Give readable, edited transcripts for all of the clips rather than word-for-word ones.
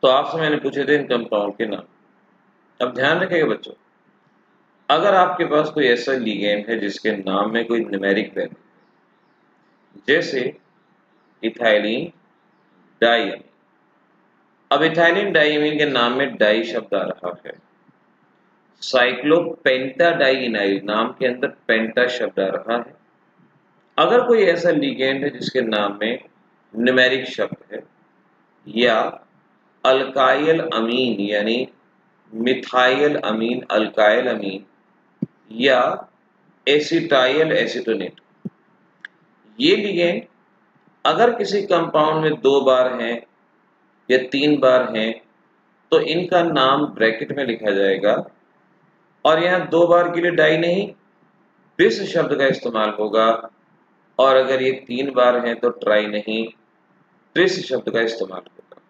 तो आपसे मैंने पूछे थे इन कंपाउंड के नाम। अब ध्यान रखिएगा बच्चों, अगर आपके पास कोई ऐसा लिगेंड है जिसके नाम में कोई न्यूमेरिक वैल्यू, जैसे इथाइलिन डाइअमीन। अब इथाइलिन डाइअमीन के नाम में डाई शब्द आ रहा है। साइक्लोपेंटाडाइइनाइल नाम के अंदर पेंटा शब्द आ रहा है। अगर कोई ऐसा लिगेंड है जिसके नाम में न्यूमेरिक शब्द है, या अल्काइल अमीन यानी मिथाइल अमीन अल्काइल अमीन, या एसिटाइल एसिटोनेट, ये लिगेंड अगर किसी कंपाउंड में 2 बार हैं या 3 बार हैं तो इनका नाम ब्रैकेट में लिखा जाएगा, और यहाँ 2 बार के लिए डाई नहीं बिस शब्द का इस्तेमाल होगा, और अगर ये 3 बार हैं तो ट्राई नहीं ट्रिस शब्द का इस्तेमाल होगा।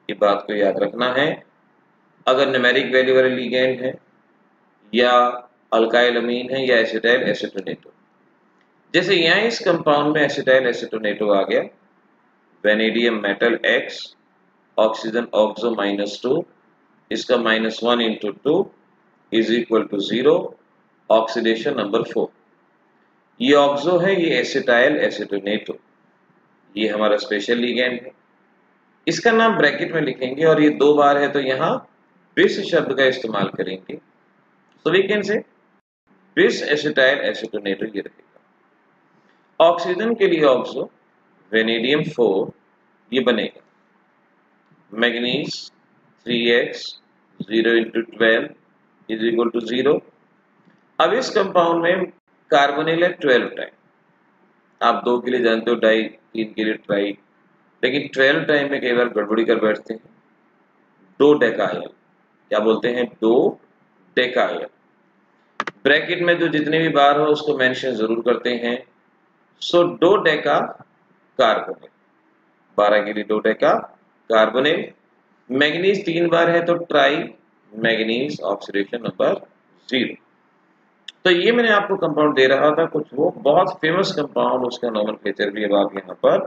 ये बात को याद रखना है। अगर न्यूमेरिक वैल्यू वाले लिगेंड है, या अल्काइल अमीन है, या एसिटाइल एसिटोनेटो, जैसे यहाँ इस कंपाउंड में एसिटाइल एसिटोनेटो आ गया, vanadium metal X, oxygen oxo -2, इसका -1 × 2 is equal to 0, oxidation number 4। ये ऑक्सो है, ये एसिटाइल एसिटोनेटो, ये हमारा स्पेशल लिगेंड है। इसका नाम ब्रैकेट में लिखेंगे, और ये 2 बार है तो यहाँ बिस शब्द का इस्तेमाल करेंगे। सो वी कैन से बिस एसिटाइल एसिटोनेटो ये रहेगा। ऑक्सीजन के लिए ऑक्सो वेनेडियम 4 ये बनेगा, manganese 3x 0 × 12 is equal to 0। अब इस कंपाउंड में कार्बोनिल है 12 टाइम। आप 2 के लिए जानते हो डाई, 3 के लिए ट्राई, लेकिन 12 टाइम में कई बार गड़बड़ी कर बैठते हैं। 2 डेकाइल, क्या बोलते हैं, 2 डेकाइल। ब्रैकेट में जो जितने भी बार हो उसको मेंशन जरूर करते हैं। सो 2 डेका कार्बोनिल, 12 के लिए 2 डेका कार्बोनिल। मैग्नीज 3 बार है तो ट्राई मैग्नीज, ऑक्सीडेशन नंबर 0। तो ये मैंने आपको कंपाउंड दे रहा था कुछ वो बहुत फेमस कंपाउंड, उसका नोमेनक्लेचर भी अब आप यहाँ पर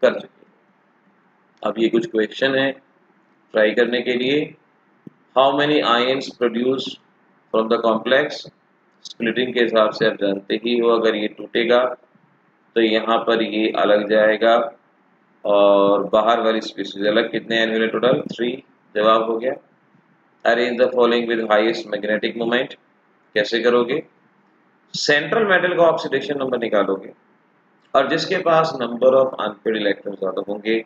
कर चुके हैं। अब ये कुछ क्वेश्चन है ट्राई करने के लिए। How many ions produce from the complex, splitting के हिसाब से आप जानते ही हो, अगर ये टूटेगा तो यहाँ पर ये अलग जाएगा और बाहर वाली स्पीशीज अलग। कितने आयन मिले टोटल, 3। जवाब हो गया। Arrange the following with highest magnetic moment, कैसे करोगे, सेंट्रल मेटल का ऑक्सीडेशन नंबर निकालोगे, और जिसके पास नंबर ऑफ अनपेड इलेक्ट्रॉन ज्यादा होंगे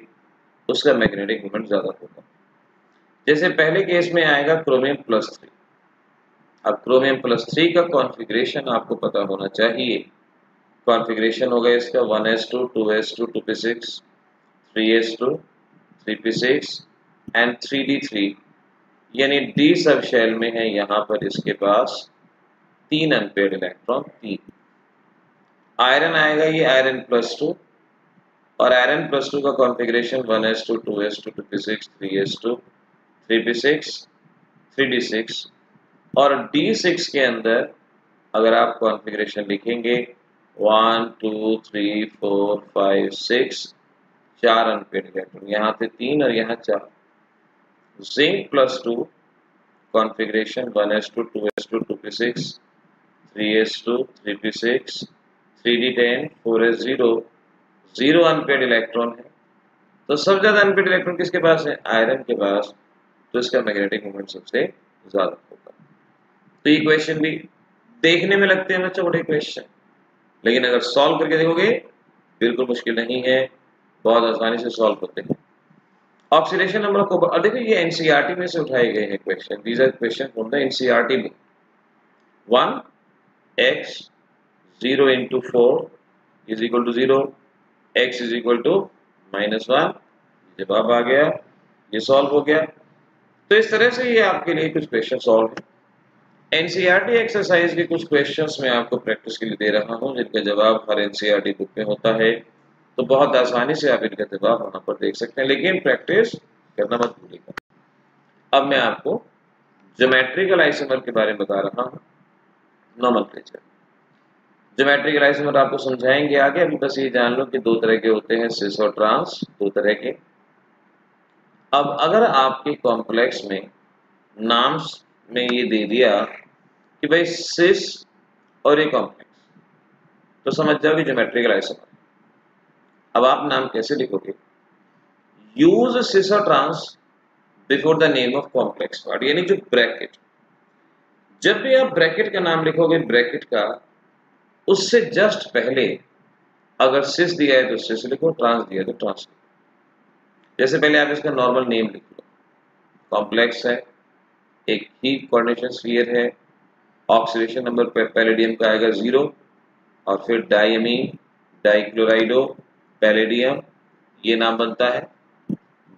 उसका मैग्नेटिक मोमेंट ज्यादा होगा। जैसे पहले केस में आएगा क्रोमियम +3। अब क्रोमियम +3 का कॉन्फ़िगरेशन आपको पता होना चाहिए। कॉन्फ़िगरेशन होगा इसका 1s2 2s2 2p6 3s2 3p6 and 3d3, यानी डी सब शेल में है। यहाँ पर इसके पास 3 अनपेड इलेक्ट्रॉन, 3। आयरन आएगा ये आयरन +2, और आयरन +2 का configuration 1s2 2s2 2p6 3s2 3p6 3d6, और D6 के अंदर अगर आप कॉन्फ़िगरेशन लिखेंगे 1 2 3 4 5 6, 4 अनपेड इलेक्ट्रॉन, यहाँ थे 3 और यहाँ 4। Zinc +2 configuration 1s2 2s2 2p6 3s2 3p6 3d10 4s0, 0 unpaired electron है। तो सबसे ज्यादा अनपेड इलेक्ट्रॉन किसके पास है, आयरन के पास, तो इसका मैग्नेटिक मोमेंट सबसे ज्यादा होगा। तो ये क्वेश्चन भी देखने में लगते हैं बच्चों बड़े क्वेश्चन, लेकिन अगर सॉल्व करके देखोगे बिल्कुल मुश्किल नहीं है, बहुत आसानी से सॉल्व होते हैं। ऑक्सीडेशन नंबर को, और देखिए ये एनसीईआरटी में से उठाए गए हैं question. These are question from the NCERT book. 1x 0 × 4 is equal to 0, x is equal to -1, जवाब आ गया, ये सॉल्व हो गया। तो इस तरह से ये आपके लिए कुछ क्वेश्चन सॉल्व है। एनसीईआरटी एक्सरसाइज के कुछ क्वेश्चंस मैं आपको प्रैक्टिस के लिए दे रहा हूं, जिनका जवाब हर एनसीईआरटी बुक में होता है, तो बहुत आसानी से आप इनका जवाब वहां पर देख सकते हैं, लेकिन प्रैक्टिस करना मत भूलिएगा। अब मैं आपको ज्योमेट्रिकल आइसोमर के बारे में बता रहा हूं, नोमेनक्लेचर। ज्योमेट्रिकल आइसोमर आपको समझाएंगे आगे, अभी बस ये जान लो कि 2 तरह के होते हैं, सिस और ट्रांस, 2 तरह के। अब अगर आपके कॉम्प्लेक्स में नाम में ये दे दिया कि भाई सिस और ये कॉम्प्लेक्स, तो समझ जाओ कि ज्योमेट्रिकल आइसोमर। अब आप नाम कैसे लिखोगे? यूज सिस और trans before the name of complex part, यानी जो ब्रैकेट, जब भी आप ब्रैकेट का नाम लिखोगे ब्रैकेट का, उससे जस्ट पहले अगर सिस दिया है तो सिस लिखो, ट्रांस दिया है तो ट्रांस लिखो। जैसे पहले आप इसका नॉर्मल नेम लिख लो, कॉम्प्लेक्स है, एक ही कोऑर्डिनेशन स्फीयर है, ऑक्सीडेशन नंबर पैलेडियम का आएगा 0, और फिर डायमीन डाइक्लोराइडो पैलेडियम, ये नाम बनता है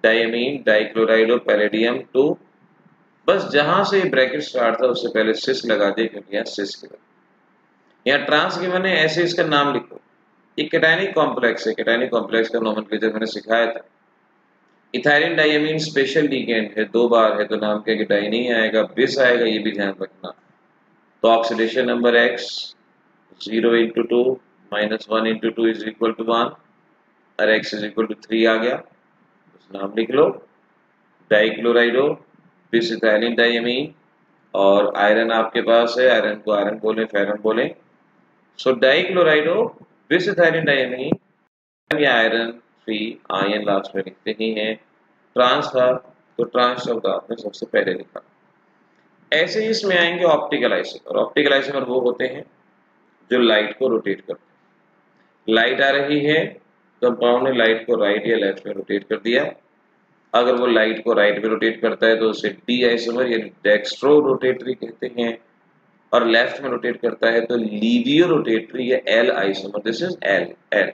डायमीन डाइक्लोराइडो पैलेडियम 2। बस जहां से ब्रैकेट स्टार्ट था उससे पहले सिस लगा दिए, क्योंकि यहाँ सिस गिवन, यहाँ ट्रांस गिवन है, ऐसे इसका नाम लिखो। ये कैटायनिक कॉम्प्लेक्स है, कैटायनिक कॉम्प्लेक्स का नोमेनक्लेचर मैंने सिखाया था। इथाइलिन डायमीन स्पेशल लिगेंड है, 2 बार है तो नाम क्या कि डाई नहीं आएगा, बिस आएगा, ये भी ध्यान रखना। तो oxidation number x 0 into 2 minus 1 into 2 is equal to 1, और x इज इक्वल टू 3 आ गया, तो नाम लिख लो डाइक्लोराइडो बिस इथाइलिन डायमीन, और आयरन आपके पास है, आयरन को आयरन बोले, फेरन बोले। सो डाइक्लोराइडो बिस इथाइलिन डायमीन या आयरन 3, आयन लास्ट में लिखते ही हैं। ट्रांस था तो ट्रांस शब्द आपने सबसे पहले लिखा। ऐसे ही इसमें आएंगे ऑप्टिकल आइसोमर। ऑप्टिकल आइसोमर वो होते हैं जो लाइट को रोटेट करते हैं। लाइट आ रही है, कंपाउंड ने लाइट को राइट या लेफ्ट में रोटेट कर दिया। अगर वो लाइट को राइट में रोटेट करता है तो उसे डी आइसोमर यानी डेक्स्ट्रो रोटेटरी कहते हैं, और लेफ्ट में रोटेट करता है तो लीवियो रोटेटरी या L isomer. This is L. L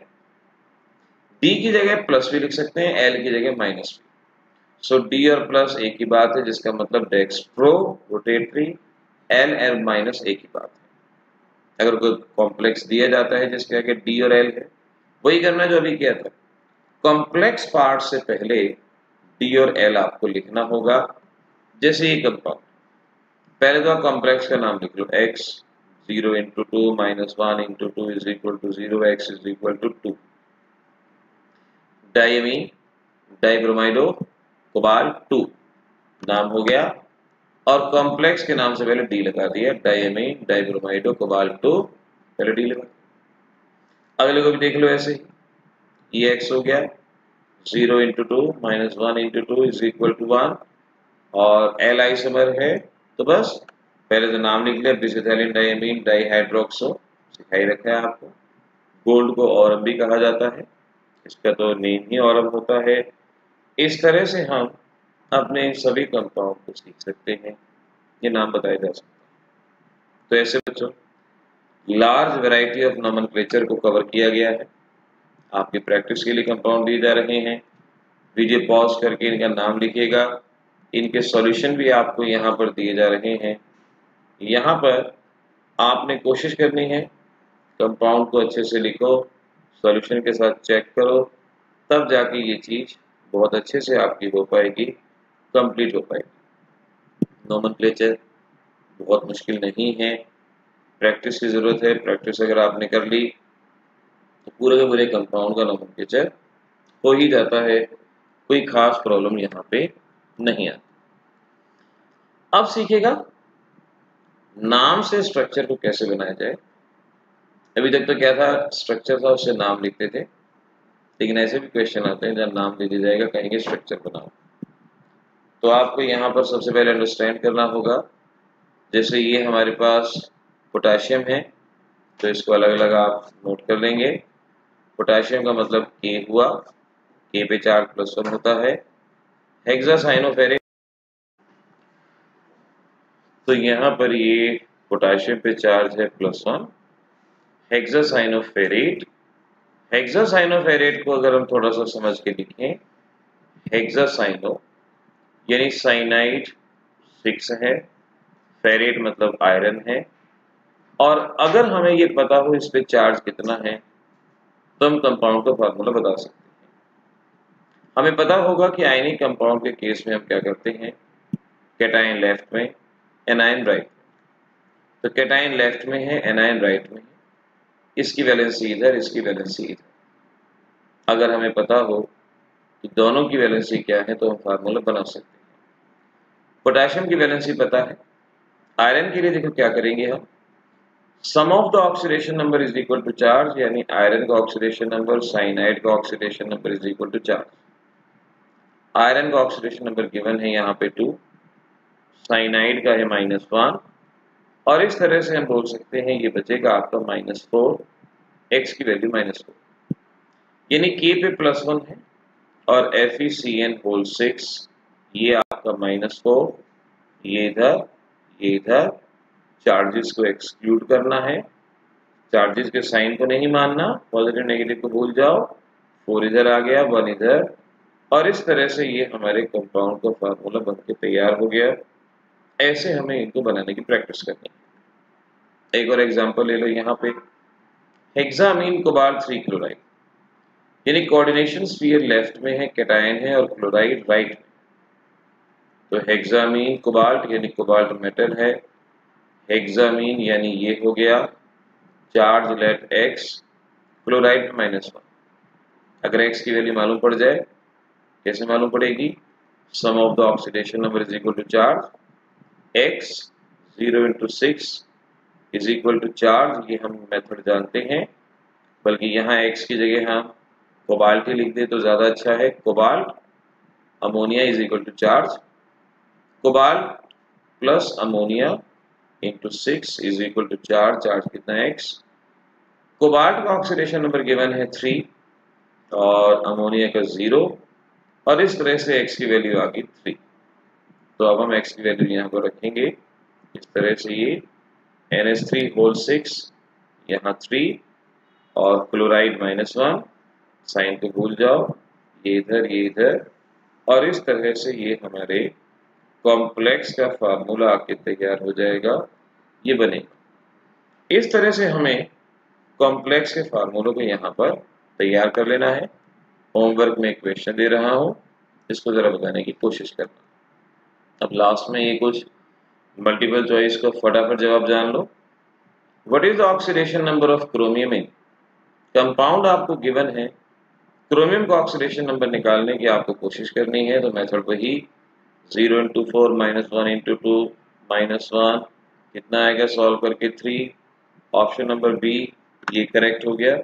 D की जगह प्लस भी लिख सकते हैं, एल की जगह माइनस भी। सो डी और प्लस एक ही बात है, जिसका मतलब dextro rotatory, L L minus एक ही बात है। अगर कोई कॉम्प्लेक्स दिया जाता है जिसके आगे डी और एल है, वही करना जो अभी किया था। कॉम्प्लेक्स पार्ट से पहले डी और एल आपको लिखना होगा। जैसे ये कंपाउंड, पहले तो आप कॉम्प्लेक्स का नाम लिख लो, x 0 into 2 minus 1 into 2 is equal to 0, x is equal to 2। Diamine dibromido cobalt 2 नाम हो गया, और कॉम्प्लेक्स के नाम से पहले डी लगा दिया, डायमीन डाइब्रोमाइडो कोबाल्ट 2, पहले डी लगा। अगले को भी देख लो ऐसे ही, ये x हो गया 0 into 2 minus 1 into 2 is equal to 1, और एल आइसोमर है तो बस पहले तो नाम लिख लिया, बिसिथाइलिन डायमीन डाइहाइड्रोक्सो, सिखाई रखा है आपको। गोल्ड को ऑरम भी कहा जाता है, इसका तो नेम ही ऑरम होता है। इस तरह से हम अपने सभी कंपाउंड को सीख सकते हैं, ये नाम बताए जा सकते हैं। तो ऐसे बच्चों लार्ज वैरायटी ऑफ नोमेनक्लेचर को कवर किया गया है। आपकी प्रैक्टिस के लिए कंपाउंड दिए जा रहे हैं, वीडियो पॉज करके इनका नाम लिखिएगा। इनके सॉल्यूशन भी आपको यहाँ पर दिए जा रहे हैं। यहाँ पर आपने कोशिश करनी है कंपाउंड को अच्छे से लिखो, सॉल्यूशन के साथ चेक करो, तब जाके ये चीज़ बहुत अच्छे से आपकी हो पाएगी, कंप्लीट हो पाएगी। नोमेनक्लेचर बहुत मुश्किल नहीं है, प्रैक्टिस की ज़रूरत है। प्रैक्टिस अगर आपने कर ली तो पूरे के पूरे कंपाउंड का नोमेनक्लेचर हो ही जाता है, कोई खास प्रॉब्लम यहाँ पे नहीं आती। अब सीखेगा नाम से स्ट्रक्चर को कैसे बनाया जाए। अभी तक तो क्या था, स्ट्रक्चर था उससे नाम लिखते थे, लेकिन ऐसे भी क्वेश्चन आते हैं जब नाम दे दिया जाएगा, कहेंगे स्ट्रक्चर बनाओ। तो आपको यहाँ पर सबसे पहले अंडरस्टैंड करना होगा, जैसे ये हमारे पास पोटाशियम है तो इसको अलग अलग आप नोट कर लेंगे। पोटाशियम का मतलब K हुआ, K पे चार्ज +1 होता है। हेक्सासाइनोफेरेट, तो यहाँ पर ये पोटाशियम पे चार्ज है +1, हेक्सासाइनोफेरेट। हेक्सासाइनोफेरेट को अगर हम थोड़ा सा समझ के लिखें, हेक्सासाइनो यानी साइनाइड 6 है, फेरेट मतलब आयरन है, और अगर हमें ये पता हो इस पे चार्ज कितना है तो हम कंपाउंड का फार्मूला बता सकते हैं। हमें पता होगा कि आयनिक कंपाउंड के केस में हम क्या करते हैं, कैटायन लेफ्ट में, एनायन राइट में। तो कैटायन लेफ्ट में है, एनायन राइट में है, इसकी वैलेंसी इधर, इसकी वैलेंसी इधर। अगर हमें पता हो कि दोनों की वैलेंसी क्या है तो हम फार्मूला बना सकते हैं। पोटेशियम की वैलेंसी पता है। आयरन के लिए देखो क्या करेंगे हम, sum of the oxidation number is equal to charge, यानी आयरन का ऑक्सीडेशन नंबर साइनाइड का oxidation number is equal to charge. Iron का ऑक्सीडेशन नंबर गिवन है यहाँ पे 2, साइनाइड का है -1, और इस तरह से हम बोल सकते हैं ये बचेगा आपका -4, x की वैल्यू -4, यानी K पे +1 है और FeCN6 ये आपका -4, ये इधर चार्जेस को एक्सक्लूड करना है, चार्जेस के साइन को नहीं मानना, पॉजिटिव नेगेटिव को भूल जाओ, 4 इधर आ गया, 1 इधर, और इस तरह से ये हमारे कंपाउंड का फार्मूला बनके तैयार हो गया। ऐसे हमें इनको बनाने की प्रैक्टिस करनी है। एक और एग्जांपल ले लो यहाँ पे, हेक्सामीन कोबाल्ट 3 क्लोराइड, यानी कोऑर्डिनेशन स्फीयर लेफ्ट में है, कैटायन है, और क्लोराइड राइट में। तो हेक्सामीन कोबाल्ट यानी कोबाल्ट मेटल है, हेक्सामीन यानी ये हो गया, चार्ज लेट x, क्लोराइड -1। अगर x की वैल्यू मालूम पड़ जाए, कैसे मालूम पड़ेगी, sum of the oxidation number is equal to charge, x 0 × 6 is equal to charge, ये हम मेथड जानते हैं, बल्कि यहाँ x की जगह हम कोबाल्ट ही लिख दे तो ज्यादा अच्छा है। Cobalt ammonia is equal to charge, cobalt plus ammonia into 6 is equal to charge, charge कितना है x। कोबाल्ट का ऑक्सीडेशन नंबर गिवन है 3 और अमोनिया का 0, और इस तरह से x की वैल्यू आ गई 3। तो अब हम x की वैल्यू यहाँ पर रखेंगे इस तरह से, ये NH3 यहाँ 3 और क्लोराइड -1, साइन को भूल जाओ, ये इधर, और इस तरह से ये हमारे कॉम्प्लेक्स का फार्मूला आके तैयार हो जाएगा, ये बनेगा। इस तरह से हमें कॉम्प्लेक्स के फार्मूलों को यहाँ पर तैयार कर लेना है। होमवर्क में एक क्वेश्चन दे रहा हूँ, इसको जरा बताने की कोशिश करना। अब लास्ट में ये कुछ मल्टीपल चॉइस का फटाफट जवाब जान लो। What is the oxidation number of chromium in, compound आपको गिवन है, क्रोमियम का ऑक्सीडेशन नंबर निकालने की आपको कोशिश करनी है। तो मेथड वही 0 × 4 -1 × 2 -1 कितना आएगा, सॉल्व करके 3, ऑप्शन नंबर बी ये करेक्ट हो गया।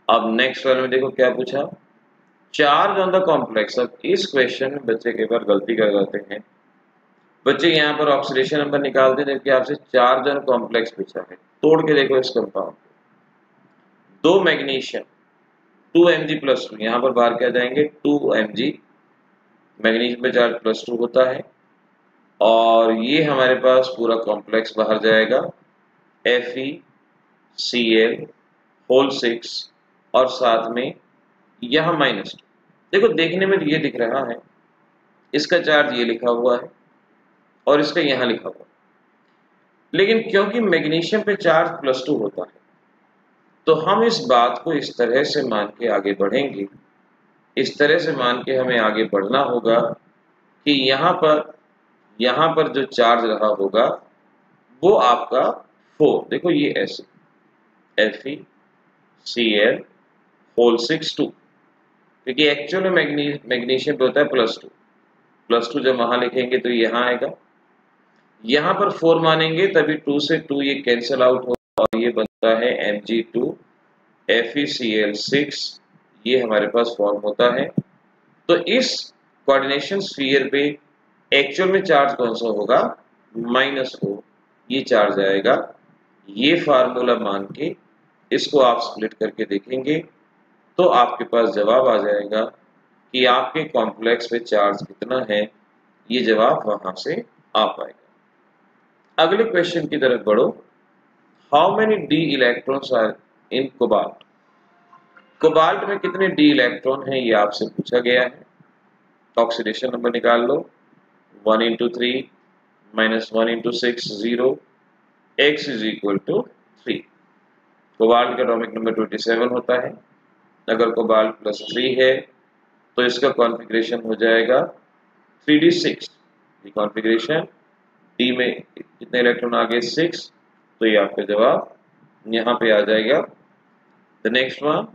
अब नेक्स्ट वाले में देखो क्या पूछा, चार्ज ऑन द कॉम्प्लेक्स। अब इस क्वेश्चन में बच्चे कई बार गलती कर जाते हैं, बच्चे यहाँ पर ऑक्सीडेशन नंबर निकालते हैं जबकि आपसे चार्ज ऑन कॉम्प्लेक्स पूछा है। तोड़ के देखो इस कंपाउंड, 2 मैग्नीशियम 2 Mg+2, यहाँ पर बाहर क्या जाएंगे 2 Mg, मैग्नीशियम पे चार्ज +2 होता है, और ये हमारे पास पूरा कॉम्प्लेक्स बाहर जाएगा FeCl6 और साथ में यहाँ -2। देखो देखने में ये दिख रहा है, इसका चार्ज ये लिखा हुआ है और इसका यहाँ लिखा हुआ है, लेकिन क्योंकि मैग्नीशियम पे चार्ज +2 होता है तो हम इस बात को इस तरह से मान के आगे बढ़ेंगे, इस तरह से मान के हमें आगे बढ़ना होगा कि यहाँ पर जो चार्ज रहा होगा वो आपका 4, देखो ये ऐसे FeCl6 क्योंकि एक्चुअल में मैग्नीशियम पे होता है +2 जब वहां लिखेंगे तो यहाँ आएगा, यहाँ पर 4 मानेंगे तभी 2 से 2 ये कैंसिल आउट होगा और ये बनता है Mg2 FeCl6, ये हमारे पास फॉर्म होता है। तो इस कोऑर्डिनेशन स्फीयर पे एक्चुअल में चार्ज कौन सा होगा, -4, ये चार्ज आएगा। ये फार्मूला मान के इसको आप स्प्लिट करके देखेंगे तो आपके पास जवाब आ जाएगा कि आपके कॉम्प्लेक्स पे चार्ज कितना है, ये जवाब वहां से आ पाएगा। अगले क्वेश्चन की तरफ बढ़ो, how many d electrons are in cobalt, cobalt में कितने d इलेक्ट्रॉन हैं ये आपसे पूछा गया है। ऑक्सीडेशन नंबर निकाल लो, 1 × 3 -1 × 6 0, x is equal to 3। Cobalt का एटॉमिक नंबर 27 होता है, अगर कोबाल्ट +3 है तो इसका कॉन्फ़िगरेशन हो जाएगा 3d6। ये कॉन्फ़िगरेशन d में कितने इलेक्ट्रॉन आ गए 6, तो ये आपका जवाब यहाँ पे आ जाएगा। The next one,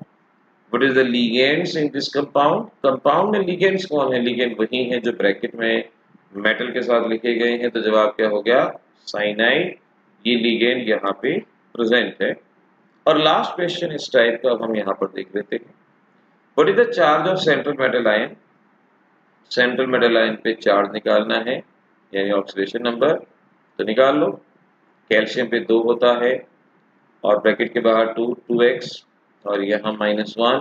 what is the ligands in this compound? Compound में लिगेंड्स कौन है? लिगेंड वही है जो ब्रैकेट में मेटल के साथ लिखे गए हैं। तो जवाब क्या हो गया? साइनाइड। ये लिगेंड यहाँ पे प्रेजेंट है। और लास्ट क्वेश्चन इस टाइप का अब हम यहाँ पर देख लेते हैं। What is the charge of central metal ion? Central metal ion पे चार्ज निकालना है, यानी ऑक्सीडेशन नंबर। तो निकाल लो। कैल्शियम पे 2 होता है और ब्रैकेट के बाहर 2, 2x और यहाँ -1,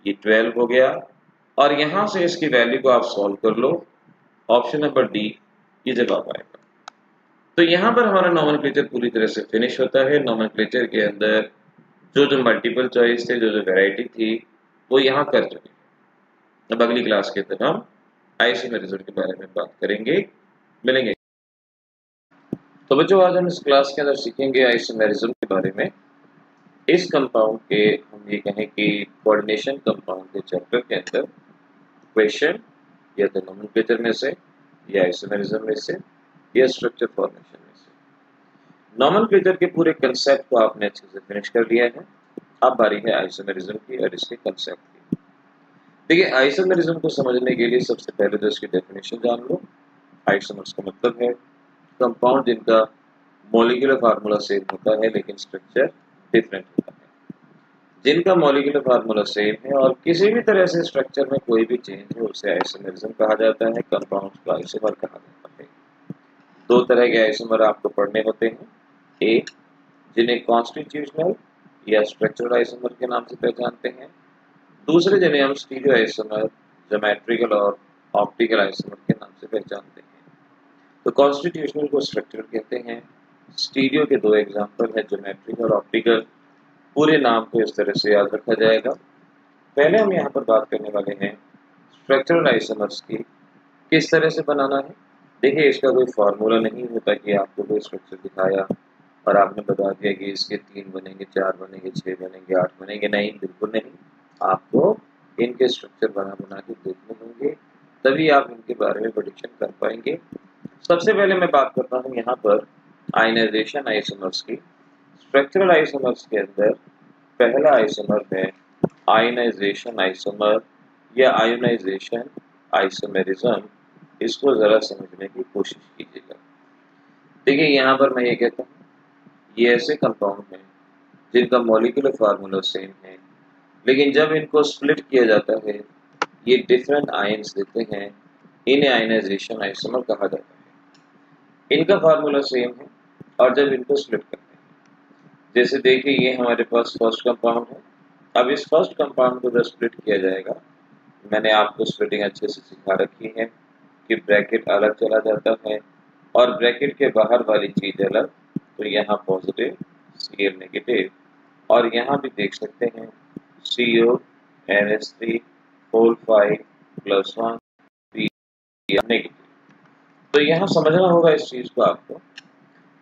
ये 12 हो गया। और यहाँ से इसकी वैल्यू को आप सॉल्व कर लो। ऑप्शन नंबर डी ये जवाब आएगा। तो यहाँ पर हमारा नॉमेनक्लेचर पूरी तरह से फिनिश होता है। नॉमेनक्लेचर के अंदर जो मल्टीपल चॉइस थे, जो वैरायटी थी, वो यहाँ कर चुके हैं। अब अगली क्लास के अंदर हम आइसोमेरिज्म के बारे में बात करेंगे, मिलेंगे। तो बच्चों आज हम इस क्लास के अंदर सीखेंगे आइसोमेरिज्म के बारे में। इस कंपाउंड के हम ये कहें कि कोऑर्डिनेशन कंपाउंड के चैप्टर के अंदर क्वेश्चन या तो नोमेनक्लेचर में से, या आइसोमेरिज्म में से, या स्ट्रक्चर फॉर्मेशन में से। नोमेनक्लेचर के पूरे कंसेप्ट को आपने अच्छे से फिनिश कर लिया है। अब बारी है आइसोमेरिज्म की और इसके कंसेप्ट की। देखिए, आइसोमेरिज्म को समझने के लिए सबसे पहले तो इसकी डेफिनेशन जान लो। आइसोमर्स का मतलब है कंपाउंड जिनका मॉलिक्यूलर फार्मूला सेम होता है लेकिन स्ट्रक्चर डिफरेंट होता है। जिनका मॉलिक्यूलर फार्मूला सेम है और किसी भी तरह से स्ट्रक्चर में कोई भी चेंज हो, उसे आइसोमेरिज्म कहा जाता है। कंपाउंड्स को आइसोमर कहा जाता है। 2 तरह के आइसोमर आपको पढ़ने होते हैं। एक, जिन्हें कॉन्स्टिट्यूशनल या स्ट्रक्चरल आइसोमर के नाम से पहचानते हैं। दूसरे, जिन्हें हम स्टीरियो आइसोमर, ज्योमेट्रिकल और ऑप्टिकल आइसोमर के नाम से पहचानते हैं। तो कॉन्स्टिट्यूशनल को स्ट्रक्चरल कहते हैं। स्टीरियो के 2 एग्जाम्पल है, ज्योमेट्रिकल और ऑप्टिकल। पूरे नाम को इस तरह से याद रखा जाएगा। पहले हम यहाँ पर बात करने वाले हैं स्ट्रक्चरल आइसोमर्स की, किस तरह से बनाना है। देखिए, इसका कोई फार्मूला नहीं होता कि आपको कोई स्ट्रक्चर दिखाया और आपने बता दिया कि इसके 3 बनेंगे, 4 बनेंगे, 6 बनेंगे, 8 बनेंगे। नहीं, बिल्कुल नहीं। आपको इनके स्ट्रक्चर बना के देखने होंगे, तभी आप इनके बारे में प्रेडिक्शन कर पाएंगे। सबसे पहले मैं बात करता हूँ यहाँ पर आयनाइजेशन आइसोमर्स की। स्ट्रक्चरल आइसोमर्स के अंदर पहला आइसोमर है आयनाइजेशन आइसोमर या आयोनाइजेशन आइसोमेरिज्म। इसको जरा समझने की कोशिश कीजिएगा। देखिए, यहाँ पर मैं ये कहता हूँ, ये ऐसे कंपाउंड हैं जिनका मॉलिक्यूलर फार्मूला सेम है, लेकिन जब इनको स्प्लिट किया जाता है ये डिफरेंट आयंस देते हैं। इन्हें आयनाइजेशन आइसोमर कहा जाता है। इनका फार्मूला सेम है और जब इनको स्प्लिट करते हैं, जैसे देखिए ये हमारे पास फर्स्ट कंपाउंड है। अब इस फर्स्ट कंपाउंड को जब स्प्लिट किया जाएगा, मैंने आपको स्प्लिटिंग अच्छे से सिखा रखी है कि ब्रैकेट अलग चला जाता है और ब्रैकेट के बाहर वाली चीज अलग। तो यहाँ पॉजिटिव, Cl नेगेटिव, और यहाँ भी देख सकते हैं CO NH3 होल 5 + 1 नेगेटिव। तो यहाँ समझना होगा इस चीज को आपको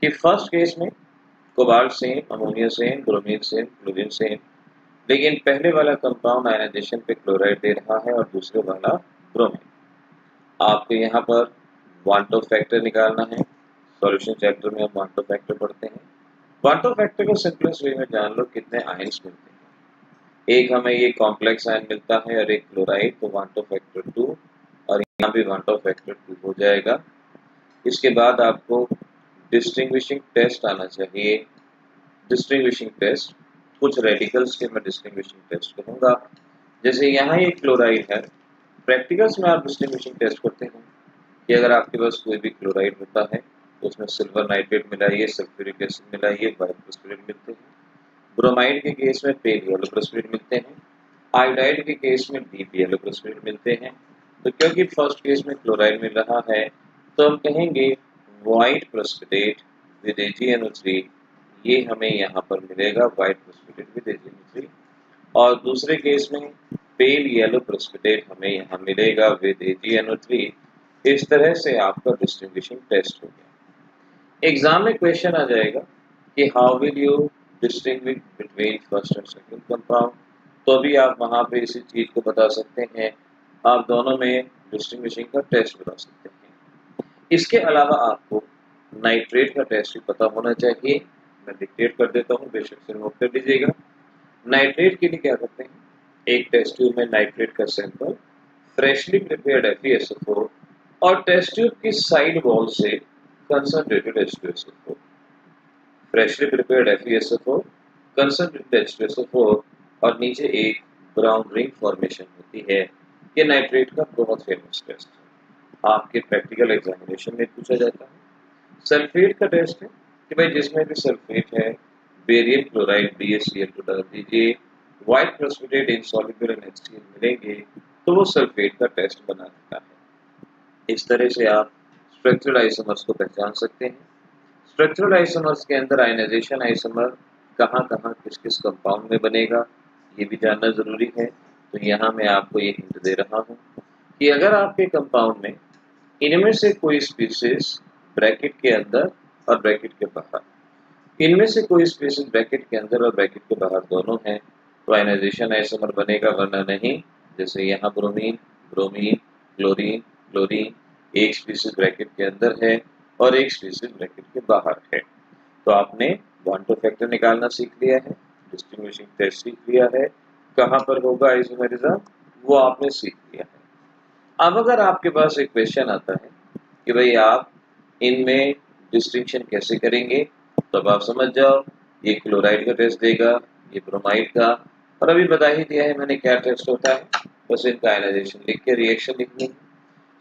कि फर्स्ट केस में cobalt same, ammonia same, bromine same, chlorine same, लेकिन पहले वाला कंपाउंड आयनाइजेशन पे क्लोराइड दे रहा है और दूसरे वाला ब्रोमीन। आपको यहाँ पर वांटो फैक्टर निकालना है। सॉल्यूशन चैप्टर में हम वांटो फैक्टर पढ़ते हैं। वांटो फैक्टर को सिंपलेस्ट वे में जान लो, कितने आयंस मिलते हैं। एक हमें ये कॉम्प्लेक्स आयन मिलता है और एक क्लोराइड, तो वांटो फैक्टर 2, और यहाँ भी वांटो फैक्टर 2 हो जाएगा। इसके बाद आपको डिस्टिंग्विशिंग टेस्ट आना चाहिए। डिस्टिंग्विशिंग टेस्ट, कुछ रेडिकल्स के मैं डिस्टिंग्विशिंग टेस्ट करूँगा। जैसे यहाँ ये क्लोराइड है, प्रैक्टिकल्स में आप डिस्टिंग्विशिंग टेस्ट करते हैं कि अगर आपके पास कोई भी क्लोराइड होता है तो उसमें सिल्वर नाइट्रेट मिलाइए, सल्फ्यूरिक एसिड मिलाइए, वाइट प्रेसिपिटेट मिलते हैं। ब्रोमाइड के केस में पेल येलो प्रेसिपिटेट मिलते हैं। आयोडाइड के केस में डीप येलो प्रेसिपिटेट मिलते हैं। तो क्योंकि फर्स्ट केस में क्लोराइड मिल रहा है तो हम कहेंगे वाइट प्रेसिपिटेट विद AgNO3, ये हमें यहाँ पर मिलेगा वाइट प्रेसिपिटेट विद AgNO3। और दूसरे केस में पेल येलो प्रेसिपिटेट हमें यहाँ मिलेगा विद AgNO3। इस तरह से आपका डिस्टिंग्विशिंग टेस्ट हो गया। एग्जाम में क्वेश्चन आ जाएगा कि how will you distinguish between first and second compound. तो अभी आप वहाँ पे इसी चीज को बता सकते हैं, आप दोनों में डिस्टिंग्विशिंग का टेस्ट बता सकते हैं। इसके अलावा आपको नाइट्रेट का टेस्ट भी पता होना चाहिए। मैं डिक्टेट कर देता हूँ, बेशक से नोट कर लीजिएगा। नाइट्रेट के लिए क्या करते हैं, एक टेस्ट ट्यूब में नाइट्रेट का सैंपल, फ्रेशली प्रिपेयर्ड FeSO4 और टेस्ट ट्यूब की साइड वॉल से concentrated H2SO4। Freshly prepared FeSO4, concentrated H2SO4 और नीचे एक ब्राउन रिंग फॉर्मेशन होती है। ये नाइट्रेट का बहुत फेमस टेस्ट है, आपके प्रैक्टिकल एग्जामिनेशन में पूछा जाता है। सल्फेट का टेस्ट है कि भाई जिसमें भी सल्फेट है, बेरियम क्लोराइड BaCl2 डाल दीजिए, white precipitate insoluble in HCl मिलेंगे तो वो सल्फेट का टेस्ट बना देता है। इस तरह से आप स्ट्रक्चरल आइसोमर्स को पहचान सकते हैं। स्ट्रक्चरल आइसोमर्स के अंदर आयनाइजेशन आइसोमर कहाँ कहाँ किस किस कंपाउंड में बनेगा ये भी जानना जरूरी है। तो यहाँ मैं आपको ये हिंट दे रहा हूँ कि अगर आपके कंपाउंड में इनमें से कोई स्पीसीज ब्रैकेट के अंदर और ब्रैकेट के बाहर, इनमें से कोई स्पीसीज ब्रैकेट के अंदर और ब्रैकेट के बाहर दोनों हैं तो आयनाइजेशन आइसोमर बनेगा, वरना नहीं। जैसे यहाँ ब्रोमीन, ब्रोमीन, क्लोरीन, क्लोरीन, एक स्पीसीज ब्रैकेट के अंदर है और एक स्पीसीज ब्रैकेट के बाहर है। तो आपने 1-2 फैक्टर निकालना सीख लिया है, डिस्टिंग्विशिंग टेस्ट सीख लिया है, कहाँ पर होगा आइसोमेरिज्म वो आपने सीख लिया है। अब अगर आपके पास एक क्वेश्चन आता है कि भाई आप इनमें डिस्टिंक्शन कैसे करेंगे, तब आप समझ जाओ ये क्लोराइड का टेस्ट देगा, ये ब्रोमाइड का, और अभी बता ही दिया है मैंने क्या टेस्ट होता है, बस इनका आयनाइजेशन लिख के रिएक्शन लिखनी है।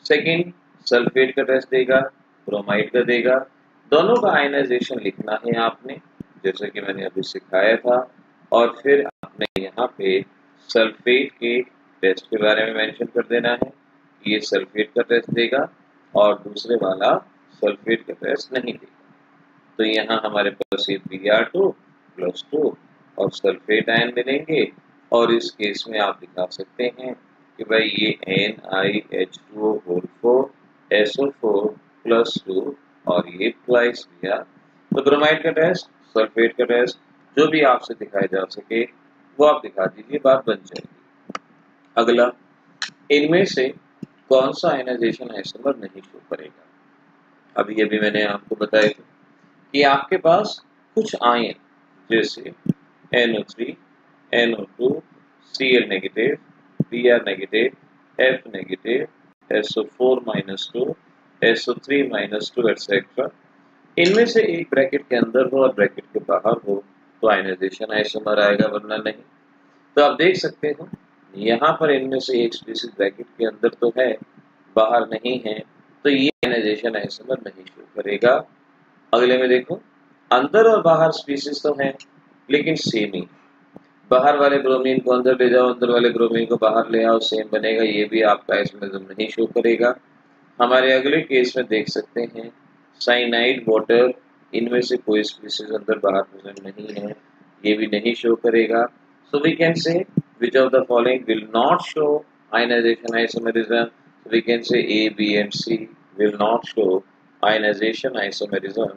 सेकेंड सल्फेट का टेस्ट देगा, ब्रोमाइड का देगा, दोनों का आयनाइजेशन लिखना है आपने जैसे कि मैंने अभी सिखाया था, और फिर आपने यहाँ पे सल्फेट के टेस्ट के बारे में मेंशन कर देना है कि ये सल्फेट का टेस्ट देगा और दूसरे वाला सल्फेट का टेस्ट नहीं देगा। तो यहाँ हमारे पास ये Br2+2 और सल्फेट आयन मिलेंगे, और इस केस में आप दिखा सकते हैं कि भाई ये NiH2O4 SO4+2 और ये ट्वाइस दिया। तो ब्रोमाइड का टेस्ट, सल्फेट का टेस्ट जो भी आपसे दिखाया जा सके वो आप दिखा दीजिए, बात बन जाएगी। अगला, इनमें से कौन सा आयनाइजेशन आइसोमर नहीं शो करेगा। अभी मैंने आपको बताया था कि आपके पास कुछ आयन जैसे NO3, NO2, Cl negative, Br negative, F negative, SO4-2, SO3-2 etcetera, इनमें से एक ब्रैकेट के अंदर हो और ब्रैकेट के बाहर हो तो आयनाइजेशन आइसोमर आएगा, वरना नहीं। तो आप देख सकते हो यहाँ पर इनमें से एक स्पीसीज ब्रैकेट के अंदर तो है, बाहर नहीं है, तो ये आयनाइजेशन आइसोमर नहीं शो करेगा। अगले में देखो, अंदर और बाहर स्पीसीज तो हैं लेकिन सेम ही, बाहर वाले ब्रोमीन को अंदर ले जाओ, अंदर वाले ब्रोमीन को बाहर ले आओ, सेम बनेगा, ये भी आपका आइसोमेरिज्म नहीं शो करेगा। हमारे अगले केस में देख सकते हैं साइनाइड वाटर, इनमें से कोई स्पीसीज अंदर बाहर प्रेजेंट नहीं है, ये भी नहीं शो करेगा। So we can say which of the following will not show ionization isomerism. So we can say A, B and C will not show ionization isomerism.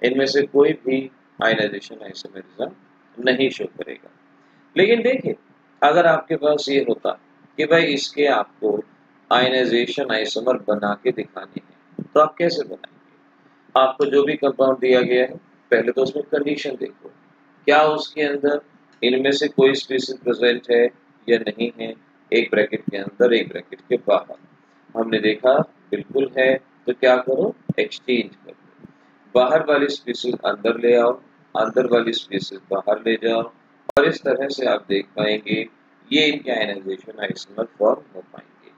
इनमें से कोई भी ionization isomerism नहीं शो करेगा। लेकिन देखिए अगर आपके पास ये होता कि भाई इसके आपको आयनाइजेशन आइसोमर बना के दिखाने हैं तो आप कैसे बनाएंगे। आपको जो भी कंपाउंड दिया गया है पहले तो उसमें कंडीशन देखो, क्या उसके अंदर इनमें से कोई स्पीसीज प्रेजेंट है या नहीं है, एक ब्रैकेट के अंदर एक ब्रैकेट के बाहर। हमने देखा बिल्कुल है, तो क्या करो, एक्सचेंज करो, बाहर वाली स्पीसीज अंदर ले आओ, अंदर वाली स्पीसीज बाहर ले जाओ, और इस तरह से आप देख पाएंगे ये इनके आयनाइजेशन आइसोमर फॉर्म हो पाएंगे।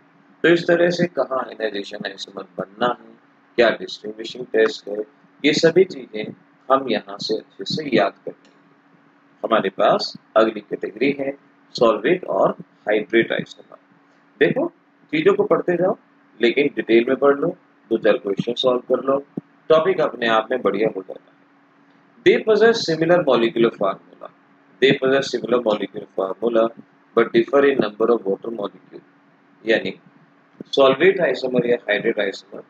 तो इस तरह से कहाँ आयनाइजेशन आइसोमर बनना है, क्या डिस्टिंग्विशिंग टेस्ट है, ये सभी चीजें हम यहाँ से अच्छे से याद कर लेंगे। हमारे पास अगली कैटेगरी है सॉल्वेट और हाइड्रेट आइसोमर। देखो चीजों को पढ़ते जाओ लेकिन डिटेल में पढ़ लो, 2-4 क्वेश्चन सॉल्व कर लो, टॉपिक अपने आप में बढ़िया हो जाता है। दे possess similar molecular formula. They possess similar molecular formula but differ in number of water molecule. यानी सॉल्वेट आइसोमर या हाइड्रेट आइसोमर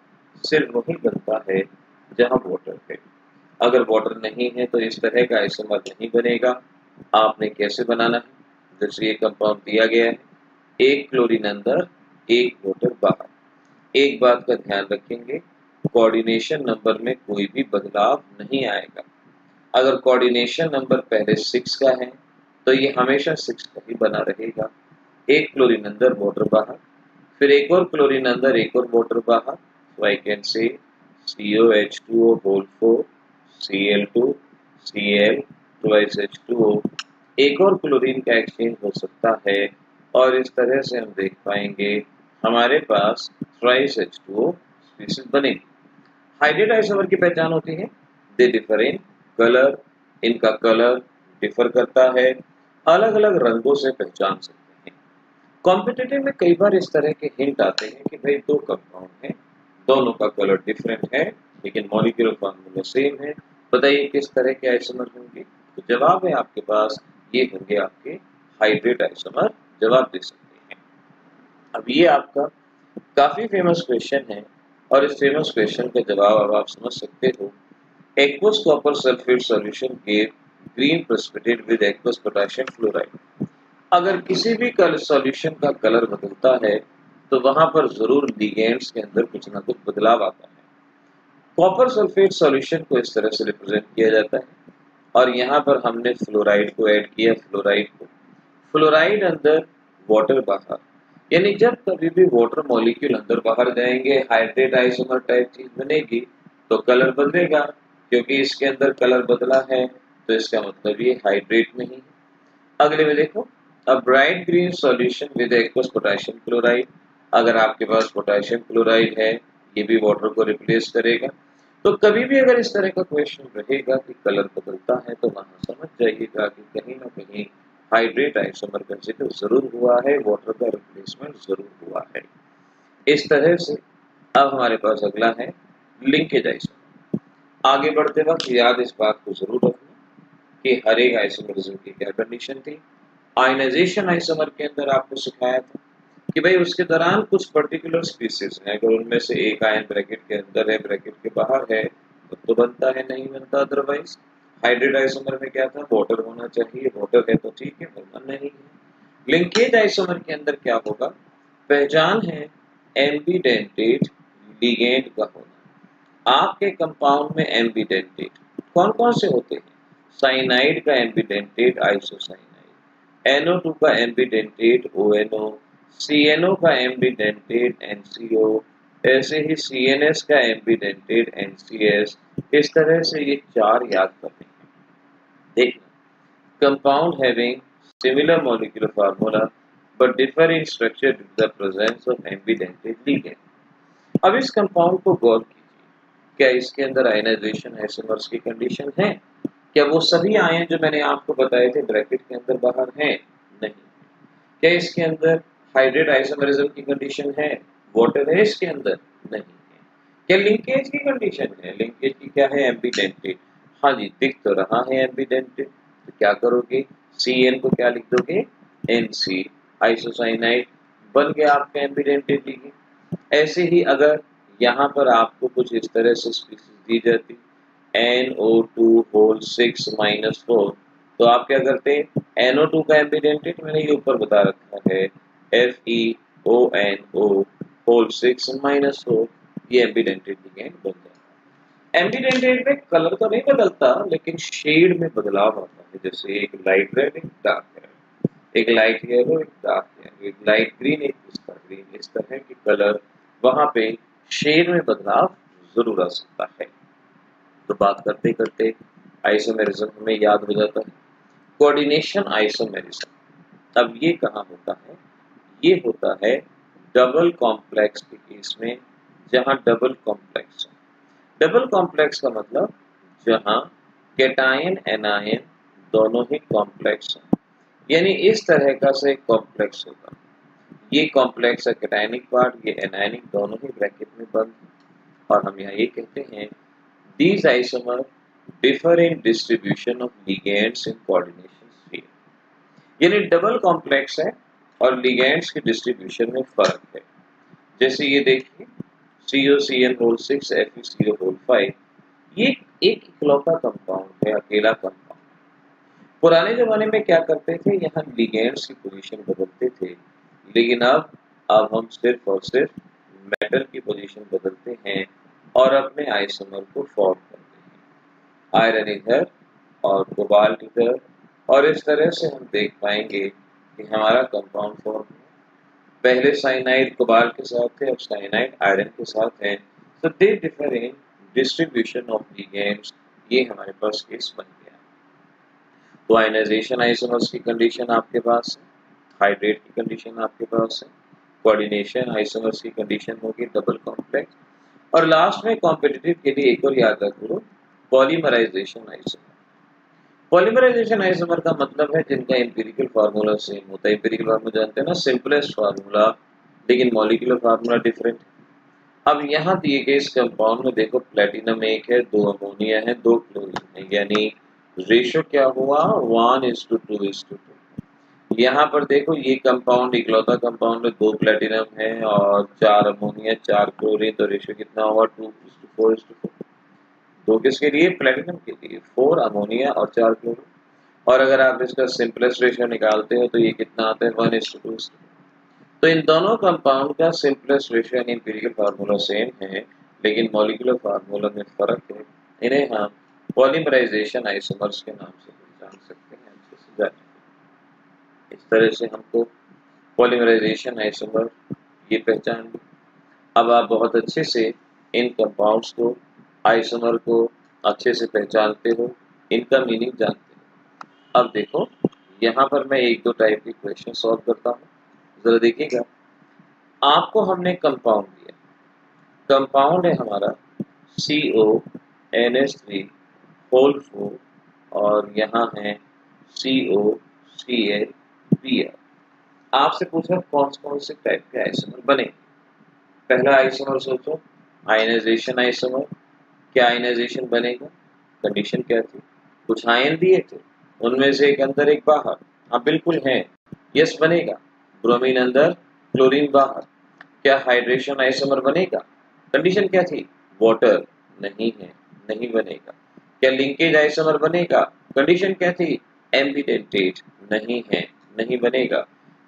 सिर्फ वही बनता है जहां वाटर है। अगर वाटर नहीं है तो इस तरह का आइसोमर नहीं बनेगा। आपने कैसे बनाना है, जैसे ये कंपाउंड दिया गया है, एक क्लोरीन अंदर एक वाटर बाहर। एक बात का ध्यान रखेंगे, कोऑर्डिनेशन नंबर में कोई भी बदलाव नहीं आएगा। अगर कोऑर्डिनेशन नंबर पहले 6 का है तो ये हमेशा 6 का ही बना रहेगा। एक क्लोरीन अंदर, वाटर बाहर, फिर एक और क्लोरीन अंदर, एक और वाटर बाहर, तो I can say COH2O whole 4 Cl2 Cl twice H2O, एक और क्लोरीन का एक्सचेंज हो सकता है और इस तरह से हम देख पाएंगे हमारे पास ट्वाइस H2O स्पीशीज बनेगी। हाइड्रेट आइसोमर की पहचान होती है, दे डिफर इन कलर, इनका कलर डिफर करता है, अलग अलग रंगों से पहचान सकते हैं। कॉम्पिटिटिव में कई बार इस तरह के हिंट आते हैं कि भाई दो कंपाउंड हैं, दोनों का कलर डिफरेंट है लेकिन मॉलिक्यूलर फार्मूला सेम है, बताइए किस तरह के आइसोमर होंगे? तो जवाब है आपके पास, ये होंगे आपके हाइड्रेट आइसोमर, जवाब दे सकते हैं। अब ये आपका काफी फेमस क्वेश्चन है और इस फेमस क्वेश्चन का जवाब अब आप समझ सकते हो। Aqueous copper sulphate solution give green precipitate with aqueous potassium fluoride. अगर किसी भी सॉल्यूशन का कलर बदलता है तो वहां पर जरूर लिगेंड्स के अंदर कुछ ना कुछ बदलाव आता है। कॉपर सल्फेट सॉल्यूशन को इस तरह से रिप्रेजेंट किया जाता है और यहाँ पर हमने फ्लोराइड को ऐड किया, फ्लोराइड अंदर, वाटर बाहर, यानी जब कभी भी वाटर मॉलिक्यूल अंदर बाहर जाएंगे हाइड्रेट आइसोमर टाइप चीज बनेगी तो कलर बदलेगा, क्योंकि इसके अंदर कलर बदला है तो इसका मतलब ये हाइड्रेट नहीं है। अगले में देखो, a bright green solution with aqueous potassium chloride, अगर आपके पास पोटेशियम क्लोराइड है ये भी वाटर को रिप्लेस करेगा। तो कभी भी अगर इस तरह का क्वेश्चन रहेगा कि कलर बदलता है तो वहां समझ जाइएगा कि कहीं ना कहीं हाइड्रेट आइसोमर का जिक्र जरूर हुआ है, वाटर का रिप्लेसमेंट जरूर हुआ है। इस तरह से अब हमारे पास अगला है लिंकेज आइसोमर। आगे बढ़ते वक्त याद इस बात को जरूर रखना कि हर एक आइसोमरिज्म की क्या कंडीशन थी। आयनाइजेशन आइसोमर के अंदर आपको सिखाया था कि भाई उसके दौरान कुछ पर्टिकुलर स्पीसीज हैं, अगर उनमें से एक आयन ब्रैकेट के अंदर है, ब्रैकेट के बाहर है तो बनता है, नहीं बनता अदरवाइज। हाइड्रेट आइसोमर में क्या था, वाटर होना चाहिए, वाटर है तो ठीक है वरना नहीं है। लिंकेज आइसोमर के अंदर क्या होगा, पहचान है एम्बिडेंटेट लिगेंड का होना। आपके कंपाउंड में एम्बिडेंटेट कौन कौन से होते हैं, साइनाइड का एम्बिडेंटेट आइसोसाइनाइड, NO2 का एम्बिडेंटेट ONO, CNO का एम्बिडेंटेट NCO, ऐसे ही CNS का एम्बिडेंटेट NCS। इस तरह से ये चार याद करने हैं। देखना, compound having similar molecular formula but differ in structure due to the presence of ambidentate ligand. अब इस कंपाउंड को गौर कीजिए, क्या इसके अंदर आयनाइजेशन आइसोमर्स की कंडीशन है? क्या वो सभी आयन जो मैंने आपको बताए थे ब्रैकेट के अंदर बाहर हैं? नहीं। क्या इसके अंदर हाइड्रेट आइसोमरिज्म की कंडीशन है, वाटर है इसके अंदर? नहीं है। क्या लिंकेज की कंडीशन है, लिंकेज की क्या है, एम्बिडेंटेट। हाँ जी, दिख तो रहा है एम्बिडेंटेट, तो क्या करोगे, CN को क्या लिख दोगे, NC, आइसोसाइनाइड बन गया आपका एम्बिडेंटेट लिगेंड। ऐसे ही अगर यहाँ पर आपको कुछ इस तरह से स्पीशीज दी जाती NO2 होल 6 माइनस 4, तो आप क्या करते हैं, NO2 का एम्बिडेंटेट मैंने ये ऊपर बता रखा है FeONO होल 6 माइनस 4, ये एम्बिडेंटेट लिगेंड बन जाता है। एम्बिडेंटेट में कलर तो नहीं बदलता लेकिन शेड में बदलाव आता है, जैसे एक लाइट रेड एक डार्क रेड, एक लाइट येलो एक डार्क येलो, एक लाइट ग्रीन एक पिस्ता ग्रीन, इस तरह के कलर वहां पे शेड में बदलाव जरूर आ सकता है। तो बात करते करते आइसोमेरिज्म हमें याद हो जाता है, कोऑर्डिनेशन आइसोमेरिज्म। अब ये कहाँ होता है, ये होता है डबल कॉम्प्लेक्स के केस में, जहां डबल कॉम्प्लेक्स है। डबल कॉम्प्लेक्स का मतलब जहां कैटायन एनायन दोनों ही कॉम्प्लेक्स हैं, यानी इस तरह का से कॉम्प्लेक्स होगा, ये कॉम्प्लेक्स है कैटायनिक पार्ट, ये एनायनिक, दोनों ही ब्रैकेट में बंद, और हम यहाँ ये कहते हैं these isomers differ in distribution of ligands in coordination sphere। यानी डबल कॉम्प्लेक्स है और लिगेंड्स की डिस्ट्रीब्यूशन में फर्क है। जैसे ये देखिए COCN होल 6 FeCO होल 5, ये एक इकलौता कंपाउंड है, अकेला कंपाउंड। पुराने जमाने में क्या करते थे, यहाँ लिगेंड्स की पोजीशन बदलते थे, लेकिन अब हम सिर्फ और सिर्फ मेटल की पोजीशन बदलते हैं और अपने आइसोमर को फॉर्म करते हैं, आयरन इधर और कोबाल्ट इधर, और इस तरह से हम देख पाएंगे कि हमारा कंपाउंड फॉर्म पहले साइनाइड कोबाल्ट के साथ थे, अब साइनाइड आयरन के साथ हैं। So they differ in distribution of ligands. ये हमारे पास केस बन गया। तो आयनाइजेशन आइसोमर्स की कंडीशन आपके पास है, हाइड्रेट की कंडीशन आपके पास है, कोऑर्डिनेशन आइसोमर्स की कंडीशन होगी डबल कॉम्प्लेक्स, और लास्ट में कॉम्पिटिटिव के लिए एक और याद रखो पॉलीमराइजेशन आइसोमर। पॉलीमराइजेशन आइसोमर का मतलब है जिनका एम्पिरिकल फार्मूला सेम होता है। एम्पिरिकल फार्मूला जानते हैं ना, सिंपलेस्ट फार्मूला, लेकिन मॉलिक्यूलर फार्मूला डिफरेंट है। अब यहाँ दिए गए इस कंपाउंड में देखो प्लेटिनम 1 है, 2 अमोनिया है, 2 क्लोरीन है, यानी रेशियो क्या हुआ 1:2:2। यहाँ पर देखो ये कंपाउंड इकलौता कंपाउंड में 2 प्लेटिनम है और 4 अमोनिया 4 क्लोरीन, तो रेशियो कितना हुआ 2:4:4। 2 किसके लिए? प्लेटिनम के लिए, 4 अमोनिया और 4 क्लोरीन। और अगर आप इसका सिंपलेस्ट रेशियो निकालते हो तो ये कितना आता है 1:2। तो इन दोनों कंपाउंड का सिंपलेस्ट रेशियो यानी एम्पिरिकल फार्मूला सेम है, लेकिन मॉलिक्यूलर फार्मूला में फर्क है। इन्हें हम पॉलीमराइजेशन आइसोमर्स के नाम से जान सकते हैं, अच्छे से जानें। इस तरह से हमको पॉलीमराइजेशन आइसोमर ये पहचान ली। अब आप बहुत अच्छे से इन कंपाउंड्स को, आइसोमर को अच्छे से पहचानते हो, इनका मीनिंग जानते हो। अब देखो यहाँ पर मैं 1-2 टाइप के क्वेश्चन सॉल्व करता हूँ, जरा देखिएगा। आपको हमने कंपाउंड दिया, कंपाउंड है हमारा CONH3 होल 4 और यहाँ है COCl-Br। आपसे पूछा कौन से टाइप के आइसोमर बने। पहला आइसोमर सोचो, आयनाइजेशन आइसोमर। क्या आयनाइजेशन बनेगा? कंडीशन क्या थी? कुछ आयन दिए थे, उनमें से एक अंदर एक बाहर। हाँ बिल्कुल है, यस बनेगा। ब्रोमीन अंदर, क्लोरीन बाहर। क्या हाइड्रेशन आइसोमर बनेगा? कंडीशन क्या थी? वाटर नहीं है, नहीं बनेगा। क्या लिंकेज आइसोमर बनेगा? कंडीशन क्या थी? एम्बिडेंटेट नहीं है, नहीं बनेगा।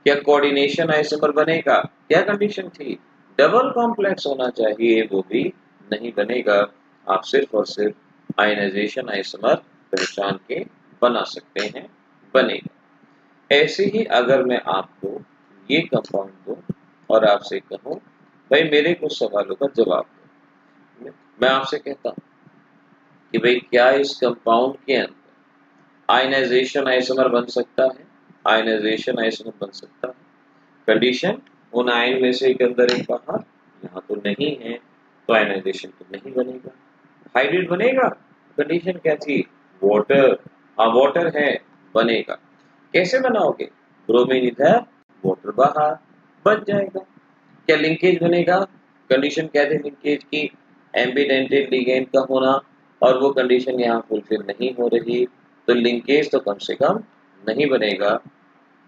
क्या कोऑर्डिनेशन आइसोमर बनेगा? क्या कंडीशन थी? डबल कॉम्प्लेक्स होना चाहिए, वो भी नहीं बनेगा। आप सिर्फ और सिर्फ आयनाइजेशन आइसोमर पहचान के बना सकते हैं, बनेगा। ऐसे ही अगर मैं आपको ये कंपाउंड दूं और आपसे कहूं भाई मेरे कुछ सवालों का जवाब दो, मैं आपसे कहता हूं कि भाई क्या इस कंपाउंड के अंदर आयनाइजेशन आइसोमर बन सकता है? आयनाइजेशन आइसोमर बन सकता है। कंडीशन, उन आयन में से एक अंदर एक बाहर। यहाँ तो नहीं है, तो आयनाइजेशन तो नहीं बनेगा। हाइड्रेट बनेगा? कंडीशन क्या थी? वाटर। हाँ वाटर है, बनेगा। कैसे बनाओगे? ब्रोमीन इधर, वाटर बाहर, बन जाएगा। क्या लिंकेज बनेगा? कंडीशन क्या थी लिंकेज की? एम्बिडेंटेड लिगेंड का होना, और वो कंडीशन यहाँ फुलफिल नहीं हो रही, तो लिंकेज तो कम से कम नहीं बनेगा।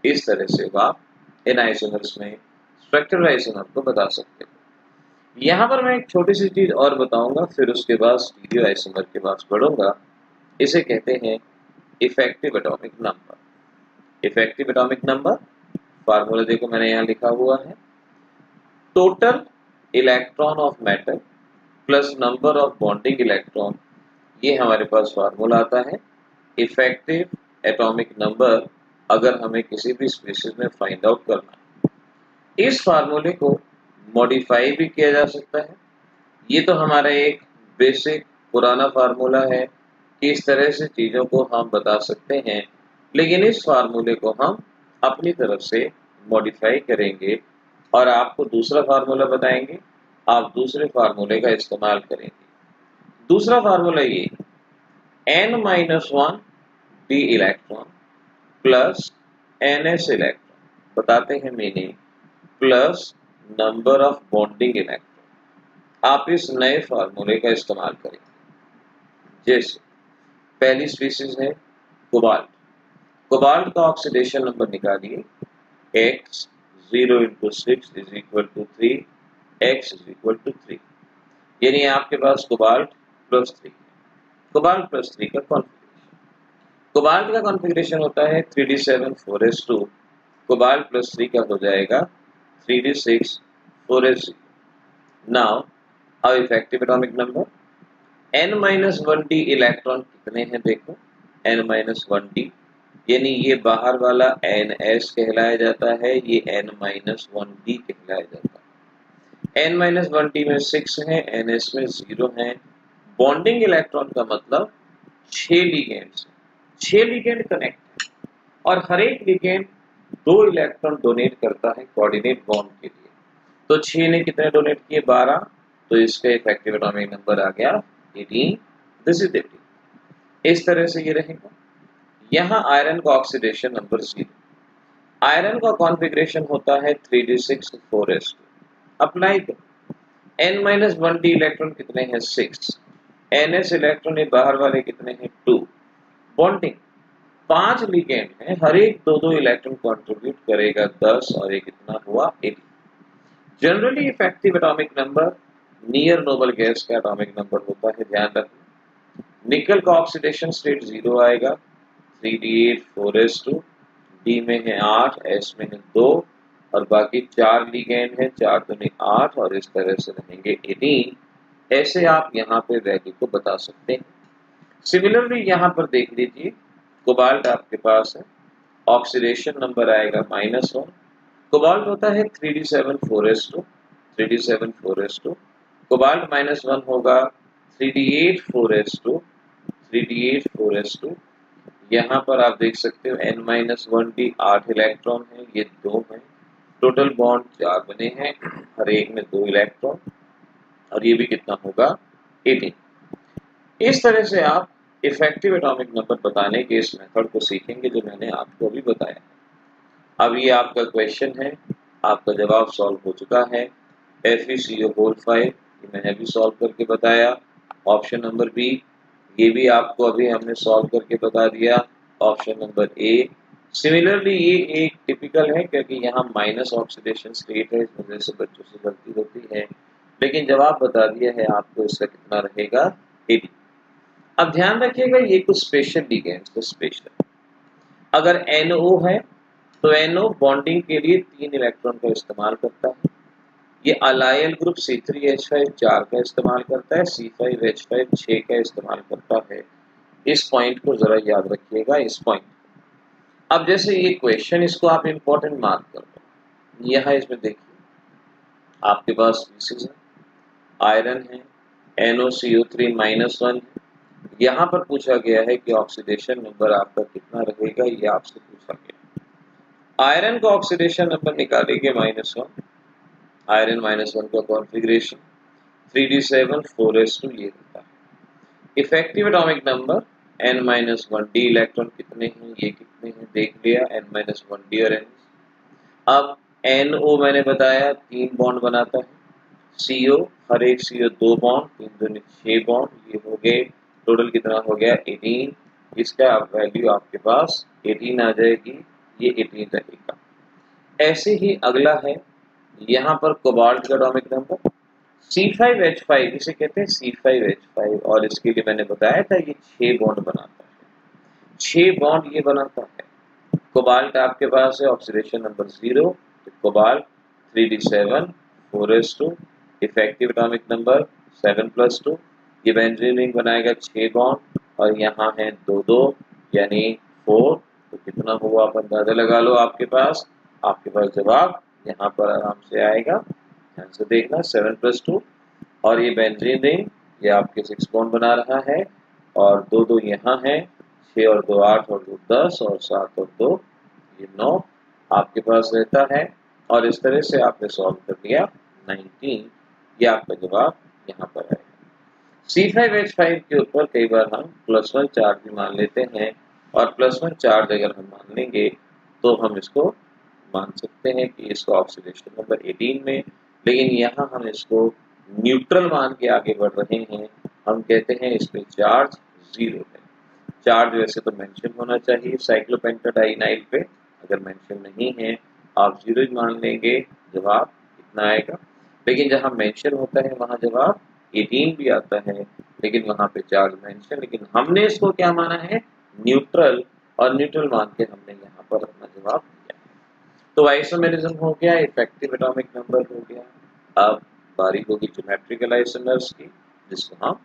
इस तरह से आप इन आइसोमर्स में स्ट्रक्चरल आइसोमर को बता सकते हो। यहाँ पर मैं एक छोटी सी चीज और बताऊंगा, फिर उसके बाद स्टीरियो आइसोमर के पास बढ़ूंगा। इसे कहते हैं effective atomic number. Effective atomic number formula देखो मैंने यहाँ लिखा हुआ है, total electron of metal plus number of bonding electron. ये हमारे पास फार्मूला आता है इफेक्टिव एटॉमिक नंबर, अगर हमें किसी भी स्पीशीज में फाइंड आउट करना है। इस फार्मूले को मॉडिफाई भी किया जा सकता है। ये तो हमारा एक बेसिक पुराना फार्मूला है कि इस तरह से चीजों को हम बता सकते हैं, लेकिन इस फार्मूले को हम अपनी तरफ से मॉडिफाई करेंगे और आपको दूसरा फार्मूला बताएंगे, आप दूसरे फार्मूले का इस्तेमाल करेंगे। दूसरा फार्मूला ये n-1 d electron plus ns electron, बताते हैं meaning, plus number of bonding electron. आप इस नए फार्मूले का इस्तेमाल करेंगे। जैसे पहली स्पीशीज है कोबाल्ट। कोबाल्ट का ऑक्सीडेशन नंबर निकालिए, x 0 × 6 = 3, x = 3, यानी आपके पास कोबाल्ट +3। कोबाल्ट +3 का कॉन्फ़िगरेशन, कोबाल्ट का कॉन्फ़िगरेशन होता है 3d7 4s2, कोबाल्ट +3 का हो जाएगा 3d6 4s0। नाउ अब effective atomic number, n-1d electron कितने हैं देखो, n-1d यानी ये बाहर वाला NS कहलाया जाता है, ये N-1D कहलाया जाता है। N-1D में 6 है, NS में 0 है। बॉन्डिंग इलेक्ट्रॉन का मतलब 6 लिगेंड्स, 6 लिगेंड कनेक्ट है और हर एक लिगेंड 2 इलेक्ट्रॉन डोनेट करता है कोऑर्डिनेट बॉन्ड के लिए। तो 6 ने कितने डोनेट किए? 12, तो इसका इफेक्टिव एटॉमिक नंबर आ गया 18। This is 18। इस तरह से ये रहेगा। यहाँ आयरन का ऑक्सीडेशन नंबर 0। आयरन का कॉन्फ़िगरेशन होता है 3d6 4s2। अप्लाई करो। N-1d इलेक्ट्रॉन कितने हैं? 6। NS इलेक्ट्रॉन ये बाहर वाले कितने हैं? 2। बॉन्डिंग 5 लिगेंड है, हर एक 2-2 इलेक्ट्रॉन कंट्रीब्यूट करेगा 10 और ये कितना हुआ? 18। Generally effective atomic number near noble gas का एटॉमिक नंबर होता है, ध्यान रखना। निकल का ऑक्सीडेशन स्टेट 0 आएगा, 3d8 4s2, D में है 8, S में है 2 और बाकी 4 लिगेंड है, 4 दूनी 8 और इस तरह से रहेंगे 18। ऐसे आप यहाँ पे वैल्यू को बता सकते हैं। सिमिलरली यहाँ पर देख लीजिए, कोबाल्ट आपके पास है, ऑक्सीडेशन नंबर आएगा -1। कोबाल्ट होता है 3d7 4s2, 3d7 4s2। Cobalt -1 होगा 3d8 4s2, 3d8 4s2। यहाँ पर आप देख सकते हो N-1d 8 इलेक्ट्रॉन है, ये 2 हैं। टोटल बॉन्ड 4 बने हैं, हर एक में 2 इलेक्ट्रॉन और ये भी कितना होगा? 18। इस तरह से आप इफेक्टिव एटॉमिक नंबर बताने के इस मेथड को सीखेंगे जो मैंने आपको अभी बताया। अब ये आपका क्वेश्चन है, आपका जवाब सॉल्व हो चुका है। FeCO5 ये मैंने अभी सॉल्व करके बताया। ऑप्शन नंबर बी ये भी आपको अभी हमने सॉल्व करके बता दिया। Option number A. सिमिलरली ये एक टिपिकल है क्योंकि यहाँ माइनस ऑक्सीडेशन स्टेट है, इस वजह से बच्चों से गलती होती है, लेकिन जवाब बता दिया है आपको, इसका कितना रहेगा? 80। अब ध्यान रखिएगा ये कुछ स्पेशल लिगेंड्स को स्पेशल, अगर NO है तो NO बॉन्डिंग के लिए 3 इलेक्ट्रॉन का इस्तेमाल करता है। ये अलायल ग्रुप C3H5 4 का इस्तेमाल करता है, C5H5 6 का इस्तेमाल करता है। इस पॉइंट को जरा याद रखिएगा, इस पॉइंट। अब जैसे ये क्वेश्चन, इसको आप इंपॉर्टेंट मार्क कर दो। यहाँ इसमें देखिए आपके पास बेसिस है, आयरन है, NOCO3 -1 है। यहाँ पर पूछा गया है कि ऑक्सीडेशन नंबर आपका कितना रहेगा, ये आपसे पूछा गया। आयरन का ऑक्सीडेशन नंबर निकालेंगे -1, आयरन -1 का कॉन्फ़िगरेशन 3d7 4s2 ये होता है। Effective atomic number N-1d electron कितने हैं, ये कितने हैं देख लिया, N-1d और N। अब NO मैंने बताया 3 बॉन्ड बनाता है, CO हर एक CO 2 बॉन्ड, 3 दूनी 6 बॉन्ड, ये हो गए, टोटल कितना हो गया? 18। इसका वैल्यू आपके पास 18 आ जाएगी, ये 18 रहेगा। ऐसे ही अगला है, यहाँ पर कोबाल्ट का एटॉमिक नंबर C5H5, इसे कहते हैं C5H5 और इसके लिए मैंने बताया था ये 6 बॉन्ड बनाता है, 6 बॉन्ड ये बनाता है। कोबाल्ट आपके पास है, ऑक्सीडेशन नंबर 0, तो cobalt 3d7 4s2, effective atomic number 7+2। ये बेंजीन रिंग बनाएगा 6 बॉन्ड और यहाँ है 2-2 यानी 4, तो कितना हुआ आप अंदाजा लगा लो। आपके पास जवाब यहाँ पर आराम से आएगा, ध्यान से देखना, 7+2 और ये बेंजीन रिंग ये आपके 6 बॉन्ड बना रहा है और 2-2 यहाँ है, 6 और 2 8 और 2 10 और 7 और 2 ये 9 आपके पास रहता है। और इस तरह से आपने सॉल्व कर दिया 19, ये आपका जवाब यहाँ पर आएगा। C5H5 के ऊपर कई बार हम +1 चार्ज भी मान लेते हैं और +1 चार्ज अगर हम मान लेंगे तो हम इसको मान सकते हैं कि इसका ऑक्सीडेशन नंबर 18 में, लेकिन यहाँ हम इसको न्यूट्रल मान के आगे बढ़ रहे हैं। हम कहते हैं इसमें चार्ज 0 है। चार्ज वैसे तो मेंशन होना चाहिए साइक्लोपेंटाडाइनाइल पे, अगर मेंशन नहीं है आप 0 मान लेंगे, जवाब कितना आएगा। लेकिन जहाँ मेंशन होता है वहाँ जवाब 18 भी आता है, लेकिन वहाँ पे चार्ज मेंशन, लेकिन हमने इसको क्या माना है? न्यूट्रल, और न्यूट्रल मान के हमने यहाँ पर अपना जवाब दिया है। तो आइसोमेरिज्म हो गया, इफेक्टिव एटॉमिक नंबर हो गया। अब बारी होगी ज्योमेट्रिकल आइसोमर्स की, जिसको हम